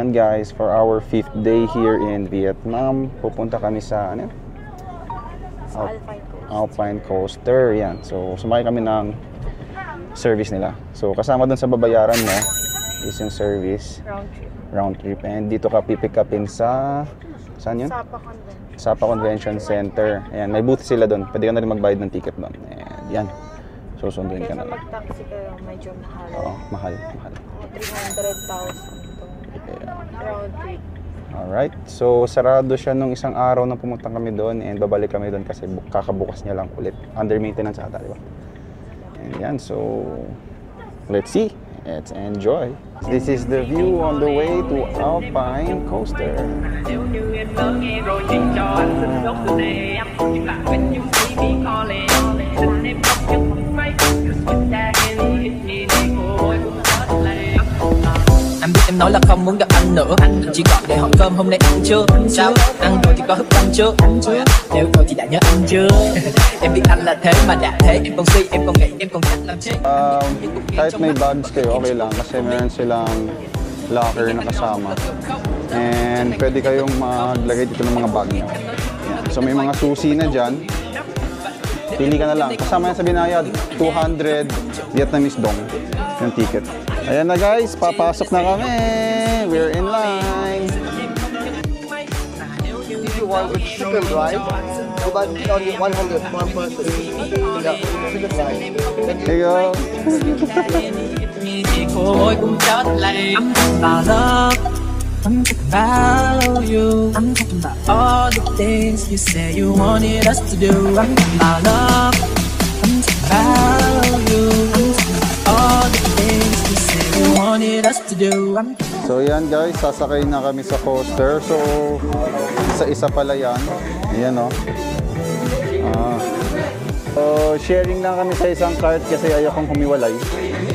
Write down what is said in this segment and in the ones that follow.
Ayan guys, for our 5th day here in Vietnam, pupunta kami sa ano? Alpine Coaster. Yan. So sumakay kami ng service nila. So kasama dun sa babayaran mo is yung service. Round trip. And dito ka pipick upin sa saan yun? Sapa Convention Center. Ayan, may booth sila dun. Pwede ka na rin magbayad ng ticket dun. Ayan, yan. Susunduin ka na lang. Kesa mag-taxi kayo, medyo mahal. Oo, mahal. 300,000 round trip. Alright, so sarado siya nung isang araw na pumunta kami doon and babalik kami doon kasi kakabukas niya lang ulit. Under maintenance ata, di ba? And yan, so let's see. Let's enjoy. This is the view on the way to Alpine Coaster. Anh biết em nói là không muốn gặp anh nữa, chỉ gọi để hỏi cơm hôm nay ăn chưa? Sao? Ăn rồi thì có hấp anh chưa? Nếu rồi thì đã nhớ anh chưa? Em biết anh là thế mà đã thế, em còn si, em còn nghĩ, em còn chắc làm chết. Kahit may bags kayo, okay lang kasi meron silang locker na kasama. And pwede kayong maglagay dito ng mga bag nyo. Yan. So may mga susi na dyan. Pili ka na lang. Kasama yan sa binayad, 200 Vietnamese dong yung ticket. Ayan na guys, papasok na kami. We're in line. If you want with chicken rice, so but only 100 one person. Yeah, chicken rice. There you go. Cô cũng chết lại. I'm talking about love. I'm talking about you. I'm talking about all the things you say you wanted us to do. I'm talking about love. I'm talking about you. I'm talking about all the things you say you wanted us to do. So yan guys, sasakay na kami sa coaster. So isa-isa pala yan. Ayan o. So sharing lang kami sa isang cart kasi ayaw kong humiwalay.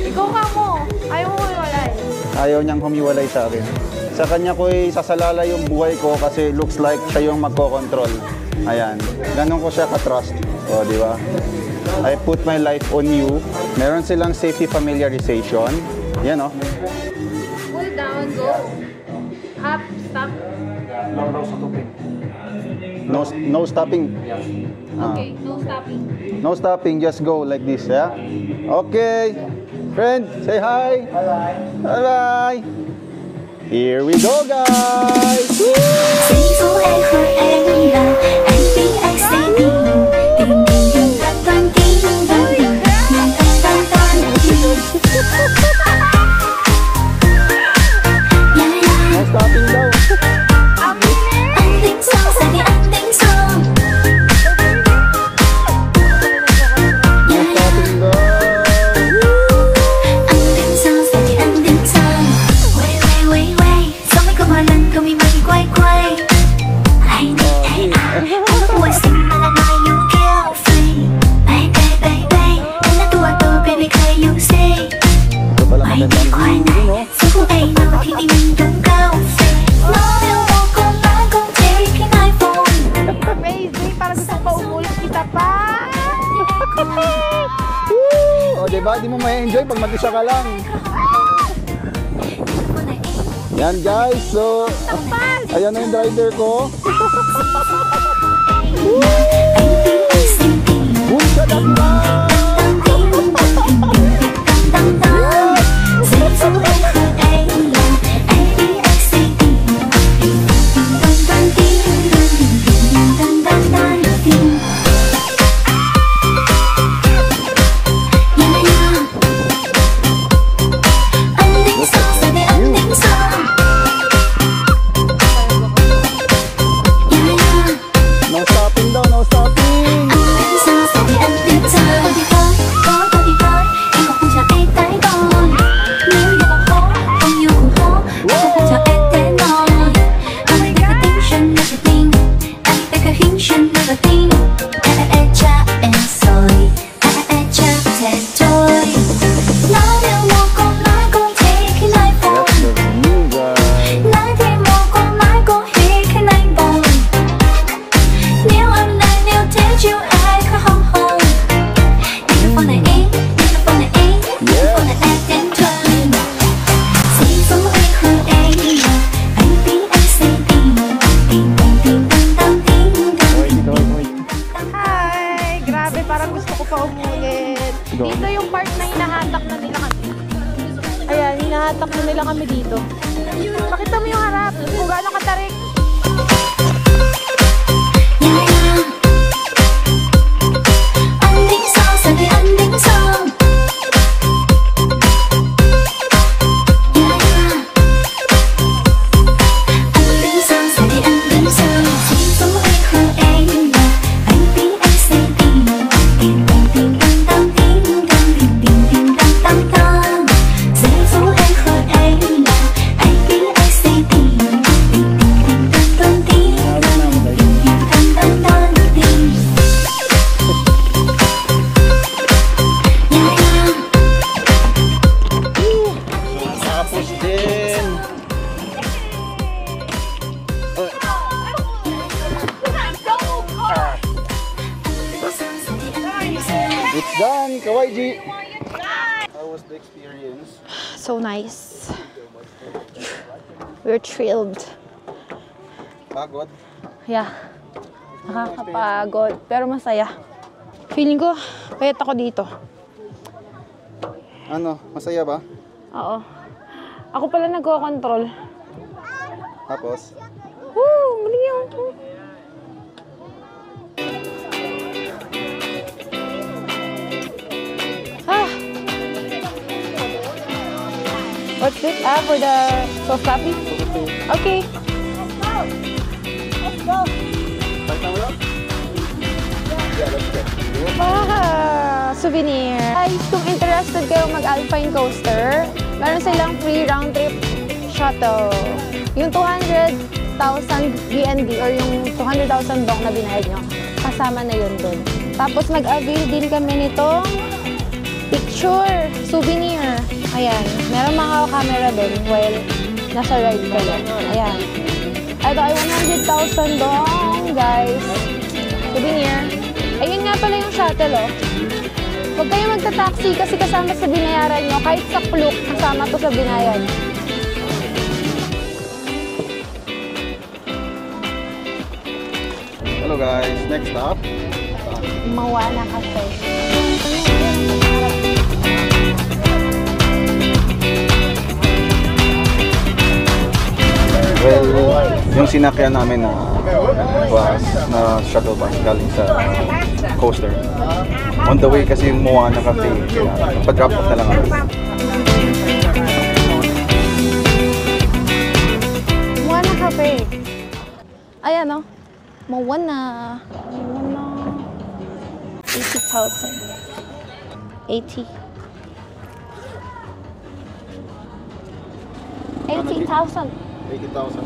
Ikaw ka mo! Ayaw mo humiwalay. Ayaw niyang humiwalay sa akin. Sa kanya ko isasalala yung buhay ko kasi looks like siya yung magko-control. Ayan. Ganon ko siya ka-trust. O, di ba? I put my life on you. Meron silang safety familiarization. Yan o. Pull down, go. Up, stop. No stopping. Okay, no stopping. No stopping, just go like this, yeah? Okay. Friend, say hi. Bye-bye. Bye-bye. Here we go, guys! Giây phút em hỏi em là anh biết anh sẽ đi tìm tìm tìm tan tan tim tan tan tan tan No stopping daw. anh tính sao giờ thì anh tính sao No stopping daw. anh tính sao giờ thì anh tính sao quay quay quay quay sao mấy câu một lần câu mi mày quay quay ai đi ai không có quay xinh mà là nói you kill free baby baby anh đã tua tua baby can you say Ito pala Mày magandang đi khoai view, no? này, sẽ không ai nào thì đi mình đúng cao phê. Nó yêu một con lá con cherry cái iPhone. Amazing! Parang gusto ko umulit kita pa! O, diba? Di mo may-enjoy pag mag-isa ka lang. Yan, guys. So, ayan na yung driver ko. Anh biết anh sẽ tìm Boom, shadak na! tăng tim tăng tăng. Giây phút em hỏi em là anh biết anh sẽ tìm tăng tăng tim tăng tăng tăng tim. Yeah yeah. Anh tính sao giờ thì anh tính sao. Yeah yeah. No stopping daw, no stopping! Anh tính sao giờ thì anh tính sao. Tinatakbo nila kami dito. Pakita mo yung harap kung gaano katarik. Yeah, yeah. Ending song, Sunday ending song. Yeah, yeah. Ending song, Sunday ending song. Chỉ số anh hơn em là anh biết anh sẽ tìm. Tìm tìm tìm tăng tăng tìm tăng tìm tìm tìm tăng tăng tăng. Chỉ số anh hơn em là anh biết anh sẽ tìm. Tìm tìm tìm tăng tăng tìm tăng tìm tìm tăng tăng tăng tìm. Yeah, yeah. Tapos din. It's done, Kawaii. How was the experience? So nice. We're thrilled. Pagod? Yeah. Nakakapagod, pero masaya. Feeling ko, payat ako dito. Ano, masaya ba? Oo. Ako pala nagko-control. Tapos? Woo! Mali yung... Ah! What's this? Ah, for the soft copy? Okay. Souvenir. Guys, kung interested kayo mag-Alpine Coaster, meron silang free round-trip shuttle. Yung 200,000 BNB or yung 200,000 dong na binayad nyo, kasama na yun dun. Tapos mag-avail din kami nitong picture, souvenir. Ayan, meron mga camera dun while nasa ride kayo. Ayan. Ito ay 100,000 dong, guys. Souvenir. Ayun nga pala yung shuttle, oh. Huwag kayo magta-taxi kasi kasama sa binayaran nyo. Kahit sa Klook, kasama to sa binayad. Hello guys, next stop. Moana Cafe. Well, yung sinakyan namin na bus, na shuttle bus galing sa coaster. On the way kasi yung Moana Cafe, pa-drop off na lang kami. Moana Cafe. Ayan, oh. Moana. Moana. 80,000. 80. 80,000. 80,000.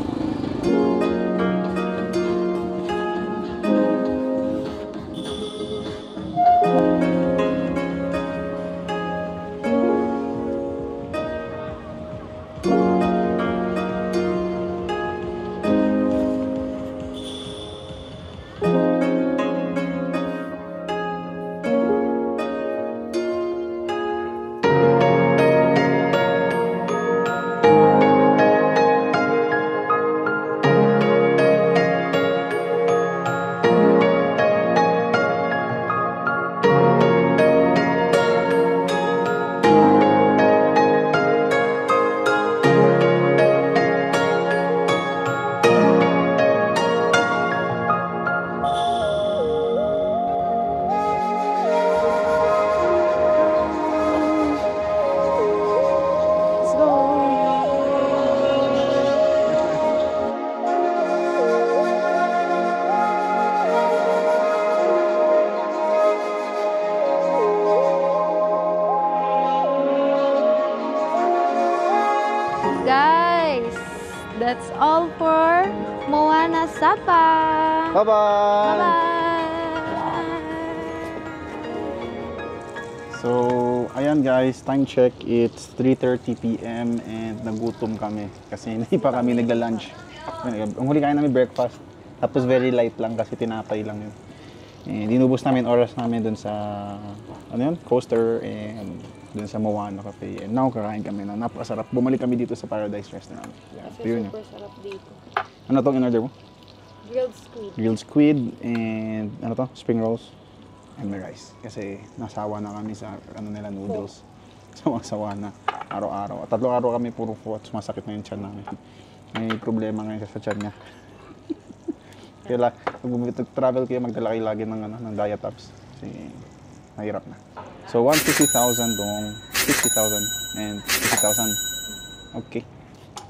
Let's go. Guys, that's all for Moana Sapa. Bye-bye! Bye-bye! So, ayan guys, time check, it's 3:30 PM and nagutom kami kasi hindi pa kami nagla-lunch. Ang huli kain namin breakfast, tapos very light lang kasi tinapay lang yun. And dinubos namin oras namin dun sa, ano yun, coaster and dun sa Moana Cafe. And now, kakain kami na napakasarap. Bumalik kami dito sa Paradise Restaurant. Yeah, ito yun. Super sarap dito. Ano tong in-order mo? Grilled squid. Grilled squid and ano to? Spring rolls and may rice. Kasi nasawa na kami sa ano nila noodles. Sawa na. Araw-araw. 3 araw kami puro po at sumasakit na yung tiyan namin. May problema ngayon sa tiyan niya. Kaya pag travel kayo, magdala kayo lagi ng diet tabs. Kasi mahirap na. So 150,000 dong 60,000 and 50,000. Okay.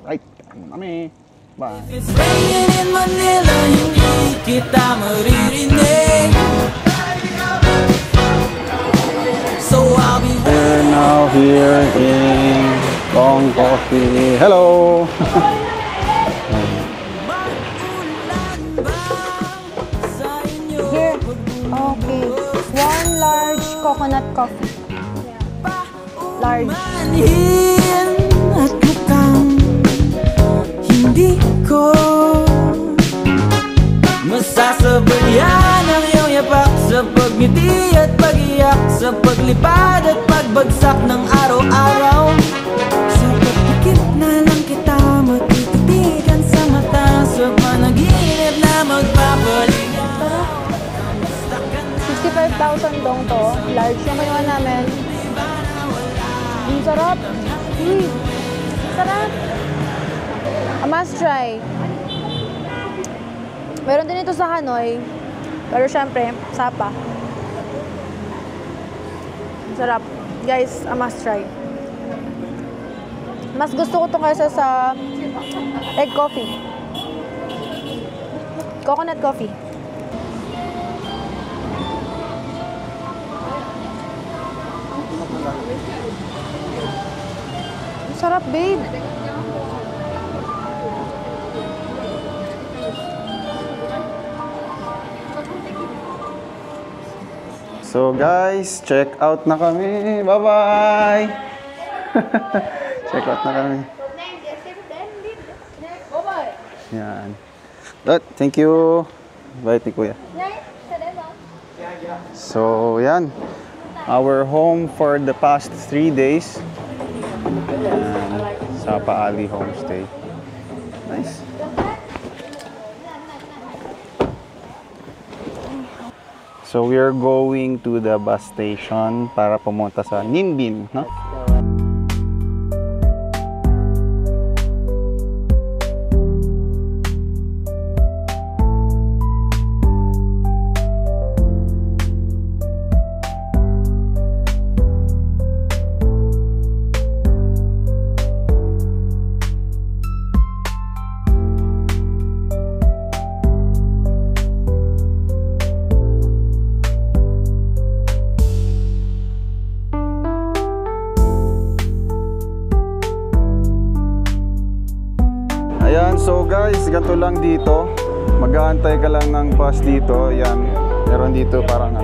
Right. Kami. Bye. It's raining in Manila, hindi kita maririnig. So I'll be We're now here in Long Coffee. Hello! Here. Okay. 1 large coconut coffee. Large. manhin at mukhang hindi ko masasabayan ang iyong yapak sa pagngiti at pag-iyak, sa paglipad at pagbagsak ng araw-araw. Sa pagpikit na lang kita matititigan sa mata, sa panaginip na magpapaligaw. 65,000 dong to. Large yung mayuan namin. Ang sarap. Sarap. A must try. Meron din ito sa Hanoi. Pero syempre, Sapa. Ang sarap. Guys, a must try. Mas gusto ko ito kaysa sa egg coffee. Coconut coffee. Ang sarap, babe. So guys, check out na kami. Bye-bye! Check out na kami. Yan. Thank you. Bye, Kuya. So, yan. Our home for the past 3 days. Sapa Ali Homestay. Nice. So we are going to the bus station para pumunta sa Ninh Binh, no? Ayan, so guys, ganito lang dito. Mag-aantay ka lang ng bus dito. Ayan, meron dito parang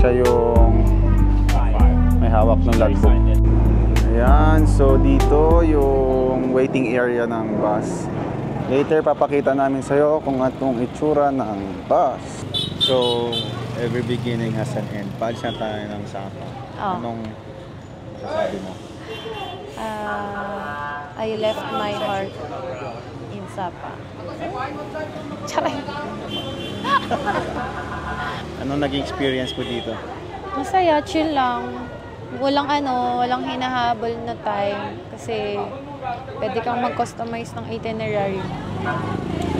siya yung may hawak ng logbook. Ayan, so dito yung waiting area ng bus. Later, papakita namin sa'yo kung atong itsura ng bus. So, every beginning has an end. Paalis na tayo ng Sapa. Oh. Anong sasabi mo? I left my heart in Sapa. Charay. Anong naging experience mo dito? Masaya, chill lang. Walang hinahabol na time kasi pwede kang mag-customize ng itinerary.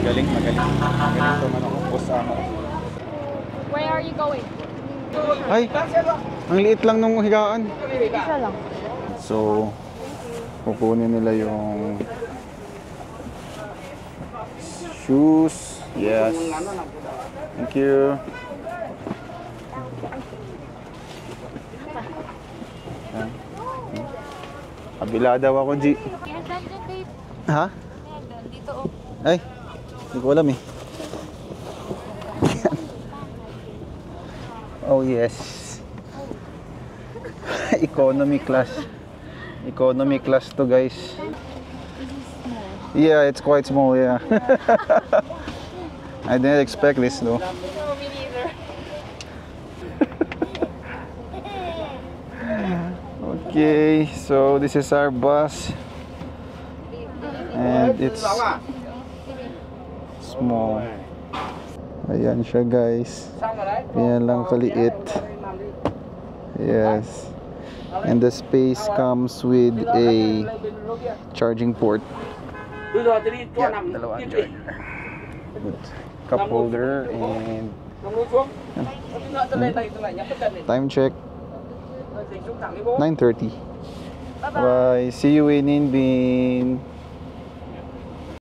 Magaling ito man ako kusama. Where are you going? Ay, ang liit lang nung higaan. Isa lang. So, kukunin nila yung shoes. Yes. Thank you. Yan. Kabila daw ako, G. Ha? Dito. Ay, hindi ko alam eh. Oh yes. Economy class. Economy class to, guys. Yeah, it's quite small, yeah. I didn't expect this though. No, me neither. Okay, so this is our bus. And it's small. Ayan siya, guys. Ayan lang kaliit. Yes. And the space comes with a charging port. Dalawang charger. Good. Cup holder and time check 9:30. Bye. See you in Inbin.